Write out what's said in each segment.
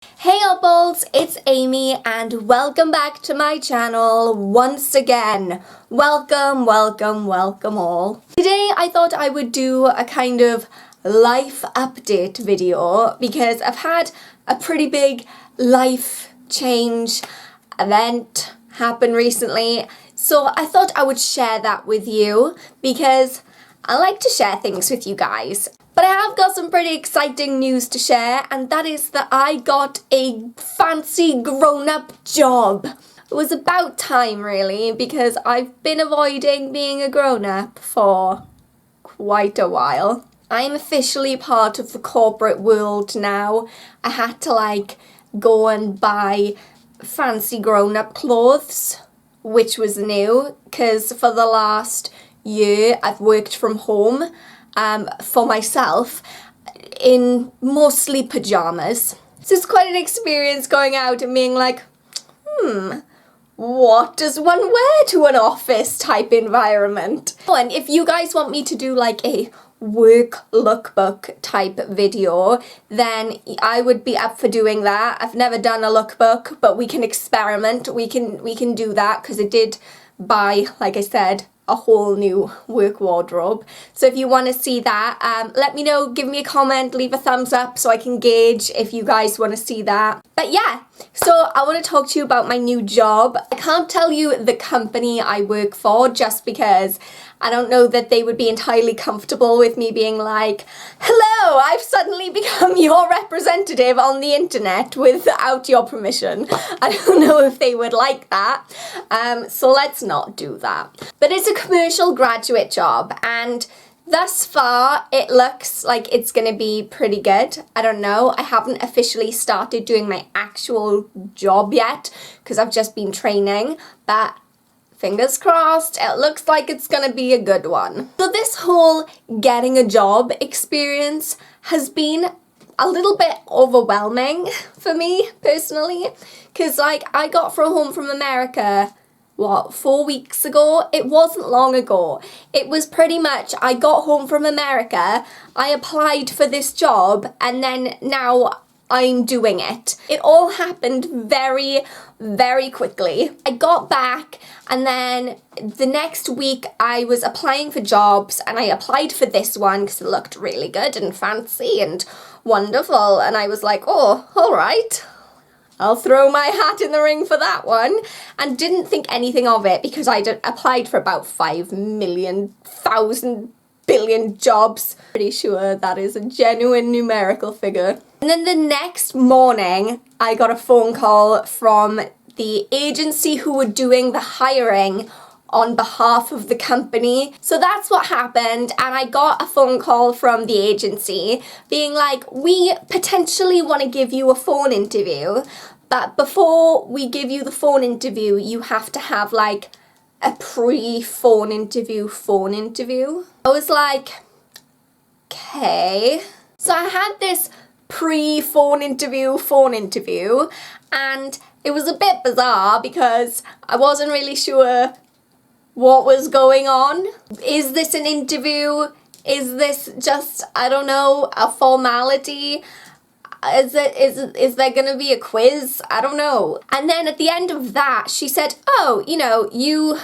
Hey Oddballs, it's Amy and welcome back to my channel once again. Welcome all. Today I thought I would do a kind of life update video because I've had a pretty big life change event happen recently. So I thought I would share that with you because I like to share things with you guys. But I have got some pretty exciting news to share, and that is that I got a fancy grown-up job. It was about time really, because I've been avoiding being a grown-up for quite a while. I'm officially part of the corporate world now. I had to go and buy fancy grown-up clothes, which was new, because for the last year I've worked from home for myself in mostly pajamas. So it's quite an experience going out and being like, what does one wear to an office type environment? Oh, and if you guys want me to do like a work lookbook type video, then I would be up for doing that. I've never done a lookbook, but we can experiment. We can do that because I did buy, like I said, a whole new work wardrobe. So if you want to see that, let me know, give me a comment, leave a thumbs up so I can gauge if you guys want to see that. But yeah, so I want to talk to you about my new job. I can't tell you the company I work for just because I don't know that they would be entirely comfortable with me being like, hello, I've suddenly become your representative on the internet without your permission. I don't know if they would like that. So let's not do that. But it's a commercial graduate job, and thus far it looks like it's gonna be pretty good. I don't know. I haven't officially started doing my actual job yet because I've just been training, but fingers crossed, it looks like it's gonna be a good one. So this whole getting a job experience has been a little bit overwhelming for me personally, because I got home from America, 4 weeks ago? It wasn't long ago. It was pretty much, I got home from America, I applied for this job, and then now I'm doing it. It all happened very, very quickly. I got back and then the next week I was applying for jobs, and I applied for this one because it looked really good and fancy and wonderful, and I was like, oh, all right, I'll throw my hat in the ring for that one, and didn't think anything of it because I'd applied for about 5,000,000,000,000,000,000 jobs. Pretty sure that is a genuine numerical figure. And then the next morning, I got a phone call from the agency who were doing the hiring on behalf of the company. So that's what happened, and I got a phone call from the agency being like, we potentially want to give you a phone interview, but before we give you the phone interview, you have to have like a pre-phone interview phone interview. I was like, okay. So I had this pre-phone interview phone interview, and it was a bit bizarre because I wasn't really sure what was going on. Is this an interview? Is this just, I don't know, a formality? Is there gonna be a quiz? I don't know. And then at the end of that, she said, oh, you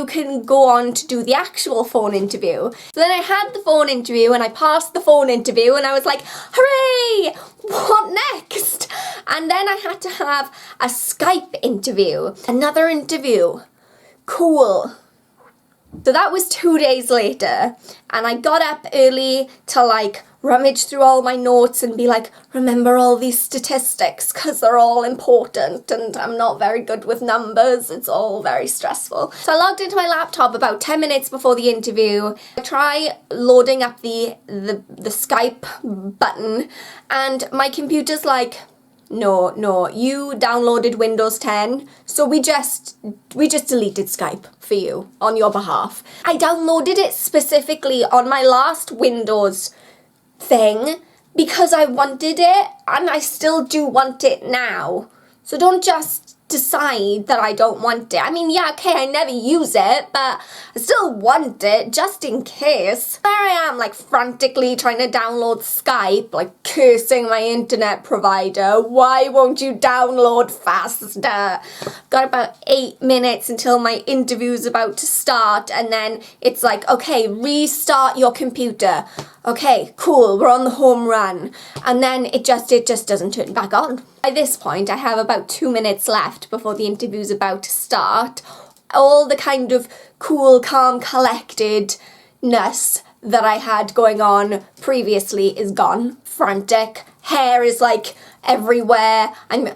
can go on to do the actual phone interview. So then I had the phone interview and I passed the phone interview and I was like, hooray! What next? And then I had to have a Skype interview. Another interview. Cool. So that was 2 days later, and I got up early to rummage through all my notes and be like, remember all these statistics because they're all important, and I'm not very good with numbers. It's all very stressful. So I logged into my laptop about 10 minutes before the interview. I try loading up the Skype button, and my computer's like, no, you downloaded Windows 10, so we just deleted Skype for you on your behalf. I downloaded it specifically on my last Windows thing because I wanted it, and I still do want it now. So don't just decide that I don't want it. I mean, yeah, okay, I never use it, but I still want it just in case. There I am, like frantically trying to download Skype, like cursing my internet provider. Why won't you download faster? Got about 8 minutes until my interview's about to start, and then it's like, okay, restart your computer. Okay, cool, we're on the home run. And then it just doesn't turn back on. By this point, I have about 2 minutes left before the interview's about to start. All the kind of cool, calm, collectedness that I had going on previously is gone. Frantic. Hair is like everywhere. I'm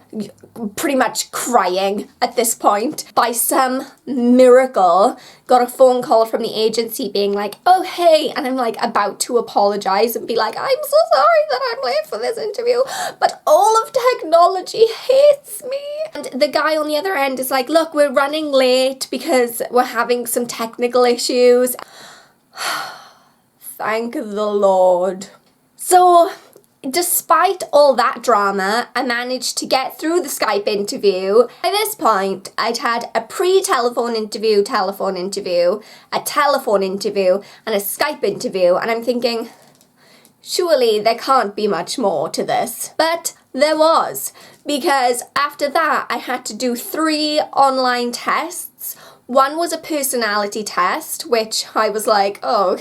pretty much crying at this point. By some miracle, got a phone call from the agency being like, oh hey, and I'm like about to apologize and be like, I'm so sorry that I'm late for this interview, but all of technology hates me. And the guy on the other end is like, look, we're running late because we're having some technical issues. Thank the Lord. So, despite all that drama, I managed to get through the Skype interview. By this point, I'd had a pre-telephone interview, a telephone interview, and a Skype interview, and I'm thinking, surely there can't be much more to this. But there was, because after that, I had to do 3 online tests. One was a personality test, which I was like, oh,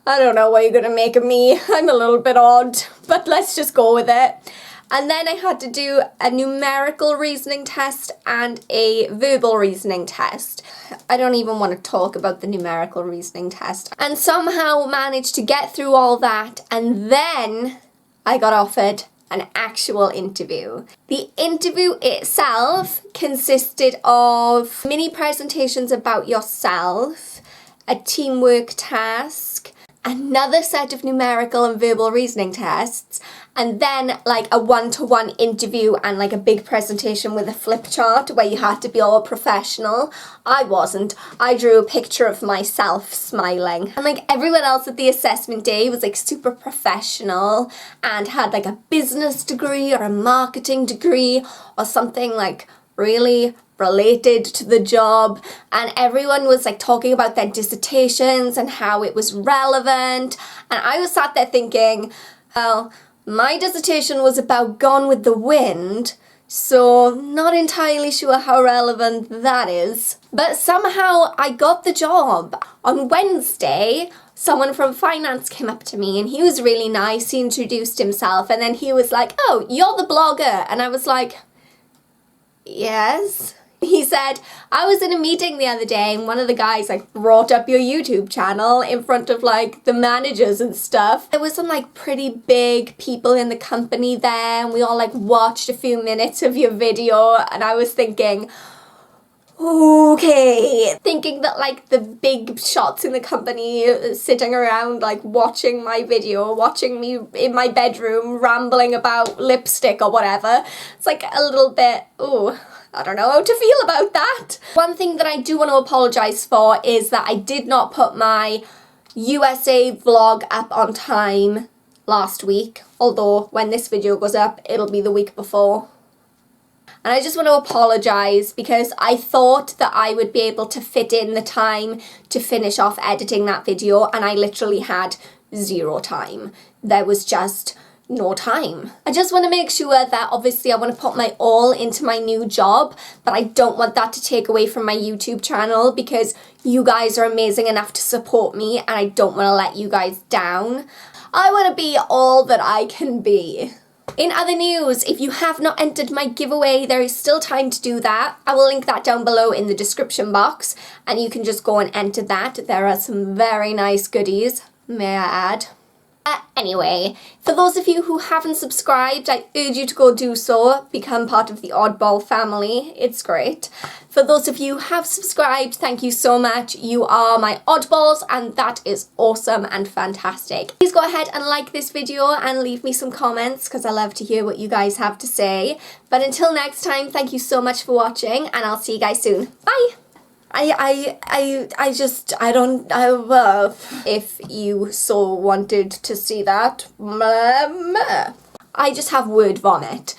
I don't know what you're gonna make of me. I'm a little bit odd, but let's just go with it. And then I had to do a numerical reasoning test and a verbal reasoning test. I don't even want to talk about the numerical reasoning test. And somehow managed to get through all that, and then I got offered an actual interview. The interview itself consisted of mini presentations about yourself, a teamwork task, another set of numerical and verbal reasoning tests, and then like a one-to-one interview and like a big presentation with a flip chart where you had to be all professional. I wasn't. I drew a picture of myself smiling. And like everyone else at the assessment day was like super professional and had like a business degree or a marketing degree or something like really related to the job, and everyone was like talking about their dissertations and how it was relevant, and I was sat there thinking, well, my dissertation was about Gone with the Wind, so not entirely sure how relevant that is. But somehow I got the job. On Wednesday, someone from finance came up to me and he was really nice. He introduced himself and then he was like, oh, you're the blogger, and I was like, yes. He said, I was in a meeting the other day and one of the guys like brought up your YouTube channel in front of like the managers and stuff. There was some like pretty big people in the company there and we all like watched a few minutes of your video, and I was thinking, okay. Thinking that like the big shots in the company sitting around like watching my video, watching me in my bedroom rambling about lipstick or whatever. It's like a little bit, ooh, I don't know how to feel about that. One thing that I do want to apologise for is that I did not put my USA vlog up on time last week, although when this video goes up, it'll be the week before. And I just want to apologise because I thought that I would be able to fit in the time to finish off editing that video, and I literally had 0 time. There was just no time. I just want to make sure that obviously I want to put my all into my new job, but I don't want that to take away from my YouTube channel because you guys are amazing enough to support me and I don't want to let you guys down. I want to be all that I can be. In other news, if you have not entered my giveaway, there is still time to do that. I will link that down below in the description box and you can just go and enter that. There are some very nice goodies, may I add. Anyway, for those of you who haven't subscribed, I urge you to go do so. Become part of the Oddball family. It's great. For those of you who have subscribed, thank you so much. You are my oddballs and that is awesome and fantastic. Please go ahead and like this video and leave me some comments because I love to hear what you guys have to say. But until next time, thank you so much for watching and I'll see you guys soon. Bye! If you so wanted to see that, I just have word vomit.